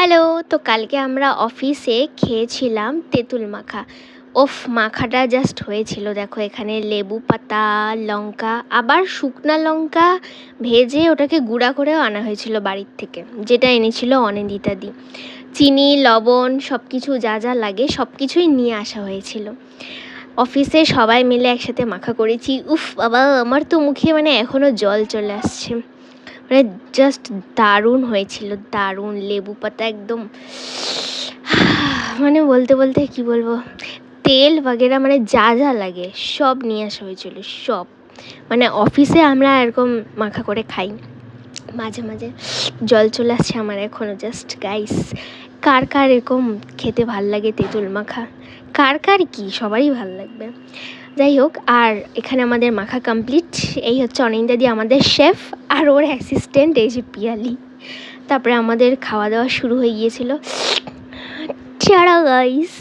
Hello. তো কালকে আমরা অফিসে খেয়েছিলাম তেঁতুল মাখা। ওফ, মাখাটা জাস্ট হয়েছিল। দেখো এখানে লেবু পাতা, লঙ্কা, আবার শুকনা লঙ্কা ভেজে ওটাকে গুঁড়া করেও আনা হয়েছিল বাড়ির থেকে, যেটা এনেছিল অনিন্দিতাদি। চিনি, লবণ, সব কিছু যা যা লাগে সব কিছুই নিয়ে আসা হয়েছিল। অফিসে সবাই মিলে একসাথে মাখা করেছি। উফ বাবা, আমার তো মুখে এখনও জল চলে আসছে। জাস্ট দারুণ হয়েছিল, দারুণ। লেবু পাতা একদম বলতে বলতে কি বলবো, তেল বাগেরা যা যা লাগে সব নিয়ে আসা হয়েছিল, সব। অফিসে আমরা এরকম মাখা করে খাই। মাঝে মাঝে জল চলে আসছে আমার এখনও। জাস্ট গাইস, কার কার এরকম খেতে ভাল লাগে তেঁতুল মাখা? কার কার কি, সবারই ভাল লাগবে। যাই হোক, আর এখানে আমাদের মাখা কমপ্লিট। এই হচ্ছে অনিন্দাদি, আমাদের শেফ, আর ওর অ্যাসিস্ট্যান্ট এই যে পিয়ালি। তারপরে আমাদের খাওয়া দাওয়া শুরু হয়ে গিয়েছিল। Tata guys.